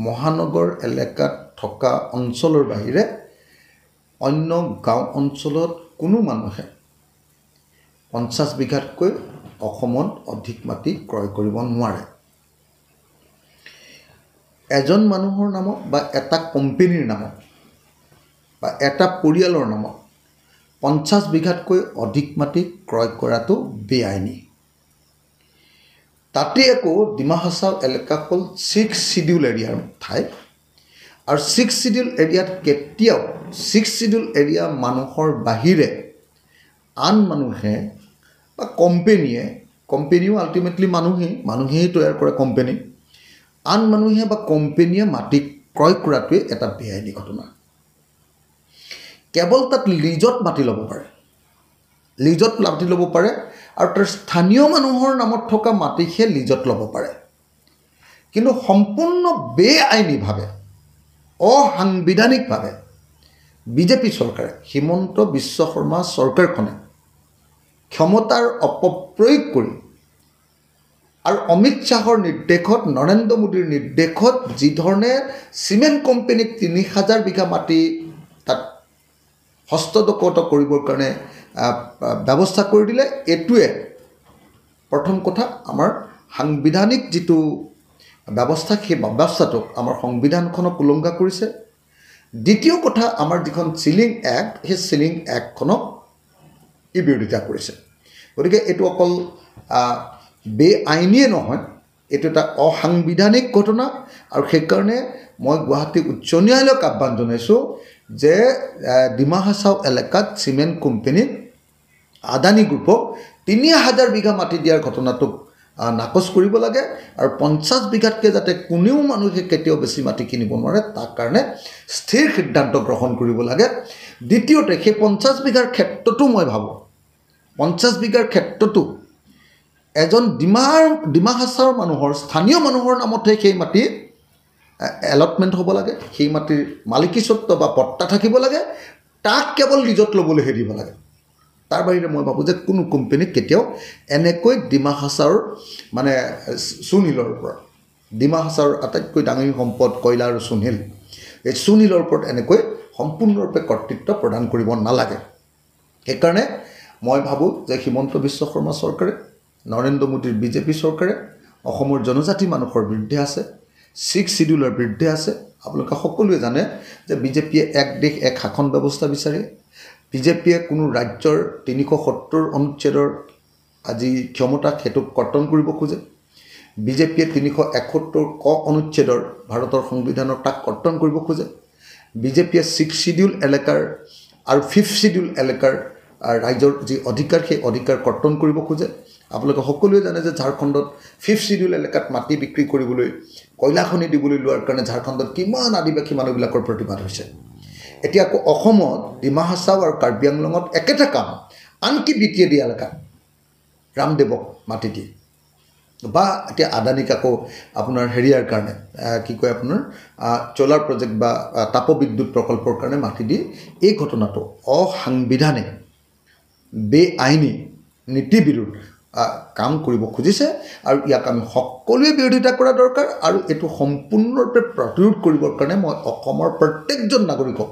মহানগৰ এলেকাত থকা অঞ্চলৰ বাহিৰে অন্য গাঁও অঞ্চলত কোনো মানুহে 50 বিঘাতকৈ অসমত অধিক মাটি ক্ৰয় কৰিব নোৱাৰে। এজন মানুহৰ নামত বা এটা কোম্পানীৰ নামত বা এটা পৰিয়ালৰ নামত 50 বিঘাতকৈ অধিক মাটি ক্ৰয় কৰাটো বেআইনী। তাতে আকৌ ডিমা হাছাও এলেকা হ'ল 6 শিডিউল এৰিয়াৰ ঠাই আৰু 6 শিডিউল এৰিয়াত কেতিয়াও 6 শিডিউল এৰিয়া মানুহৰ বাহিৰে আন মানুহে বা কোম্পানীও আল্টিমেটলি মানুহেই তৈয়াৰ কৰে কোম্পানী, আন মানুহে বা কোম্পানীয়ে মাটি ক্ৰয় কৰাটোৱে এটা বেআইনী ঘটনা। কেৱল তাত লিজত মাটি ল'ব পাৰে আৰু তাৰ স্থানীয় মানুহৰ নামত থকা মাটিহে লিজত ল'ব পাৰে। কিন্তু সম্পূৰ্ণ বেআইনীভাৱে অসাংবিধানিকভাৱে বিজেপি চৰকাৰে, হিমন্ত বিশ্ব শৰ্মা চৰকাৰখনে ক্ষমতাৰ অপপ্ৰয়োগ কৰি আৰু অমিত শ্বাহৰ নিৰ্দেশত, নৰেন্দ্ৰ মোদীৰ নিৰ্দেশত যি ধৰণে চিমেণ্ট কোম্পানীক 3000 বিঘা মাটি তাত হস্তগত কৰিবৰ কাৰণে ব্যৱস্থা কৰি দিলে, এইটোৱে প্ৰথম কথা আমাৰ সাংবিধানিক যিটো ব্যৱস্থা, সেই ব্যৱস্থাটোক আমাৰ সংবিধানখনক উলংঘা কৰিছে। দ্বিতীয় কথা, আমাৰ যিখন চিলিং এক্ট, সেই চিলিং এক্টখনক ই বিৰোধিতা কৰিছে। গতিকে এইটো অকল বেআইনীয়ে নহয়, এইটো এটা অসাংবিধানিক ঘটনা। আৰু সেইকাৰণে মই গুৱাহাটী উচ্চ ন্যায়ালয়ক আহ্বান জনাইছোঁ যে ডিমা হাছাও এলেকাত চিমেণ্ট কোম্পানীক আদানী গ্ৰুপক 3000 বিঘা মাটি দিয়াৰ ঘটনাটোক নাকচ কৰিব লাগে আৰু 50 বিঘাতকৈ যাতে কোনেও মানুহে কেতিয়াও বেছি মাটি কিনিব নোৱাৰে, তাৰ কাৰণে স্থিৰ সিদ্ধান্ত গ্ৰহণ কৰিব লাগে। দ্বিতীয়তে, সেই 50 বিঘাৰ ক্ষেত্ৰতো মই ভাবোঁ 50 বিঘাৰ ক্ষেত্ৰতো এজন ডিমা হাছাওৰ মানুহৰ, স্থানীয় মানুহৰ নামতহে সেই মাটি এলটমেণ্ট হ'ব লাগে, সেই মাটিৰ মালিকীস্বত্ব বা পট্টা থাকিব লাগে, তাক কেৱল লিজত ল'বলৈহে দিব লাগে। তাৰ বাহিৰে মই ভাবোঁ যে কোনো কোম্পানীক কেতিয়াও এনেকৈ ডিমা হাছাওৰ মানে চুনশিলৰ ওপৰত, ডিমা হাছাওৰ আটাইতকৈ ডাঙৰ সম্পদ কয়লা আৰু চুনশিল, এই চুনশিলৰ ওপৰত এনেকৈ সম্পূৰ্ণৰূপে কৰ্তৃত্ব প্ৰদান কৰিব নালাগে। সেইকাৰণে মই ভাবোঁ যে হিমন্ত বিশ্ব শৰ্মা চৰকাৰে, নৰেন্দ্ৰ মোদীৰ বিজেপি চৰকাৰে অসমৰ জনজাতি মানুহৰ বিৰুদ্ধে আছে, 6 শিডিউলৰ বিৰুদ্ধে আছে। আপোনালোকে সকলোৱে জানে যে বিজেপিয়ে এক দেশ এক শাসন ব্যৱস্থা বিচাৰে। বিজেপিয়ে কোনো ৰাজ্যৰ 370 অনুচ্ছেদৰ আজি ক্ষমতাক সেইটোক কৰ্তন কৰিব খোজে। বিজেপিয়ে 371 ক অনুচ্ছেদৰ ভাৰতৰ সংবিধানৰ তাক কৰ্তন কৰিব খোজে। বিজেপিয়ে 6 শিডিউল এলেকাৰ আৰু 5th শিডিউল এলেকাৰ ৰাইজৰ যি অধিকাৰ, সেই অধিকাৰ কৰ্তন কৰিব খোজে। আপোনালোকে সকলোৱে জানে যে ঝাৰখণ্ডত 5th শিডিউল এলেকাত মাটি বিক্ৰী কৰিবলৈ, কয়লা খনি দিবলৈ লোৱাৰ কাৰণে ঝাৰখণ্ডত কিমান আদিবাসী মানুহবিলাকৰ প্ৰতিবাদ হৈছে। এতিয়া আকৌ অসমত ডিমা হাছাও আৰু কাৰ্বি আংলঙত একেটা কাম, আনকি BTAD এলেকাত ৰামদেৱক মাটি দিয়ে, বা এতিয়া আদানীক আকৌ আপোনাৰ হেৰিয়াৰ কাৰণে কি কয় আপোনাৰ চ'লাৰ প্ৰজেক্ট বা তাপবিদ্যুৎ প্ৰকল্পৰ কাৰণে মাটি দিয়ে। এই ঘটনাটো অসাংবিধানিক, বেআইনী, নীতি বিৰোধ কাম কৰিব খুজিছে আৰু ইয়াক আমি সকলোৱে বিৰোধিতা কৰা দৰকাৰ। আৰু এইটো সম্পূৰ্ণৰূপে প্ৰতিৰোধ কৰিবৰ কাৰণে মই অসমৰ প্ৰত্যেকজন নাগৰিকক,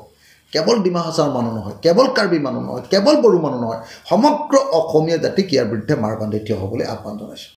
কেৱল ডিমা হাছাওৰ মানুহ নহয়, কেৱল কাৰ্বি মানুহ নহয়, কেৱল বড়ো মানুহ নহয়, সমগ্ৰ অসমীয়া জাতিক ইয়াৰ বিৰুদ্ধে মাৰ বান্ধি থিয় হ'বলৈ আহ্বান জনাইছোঁ।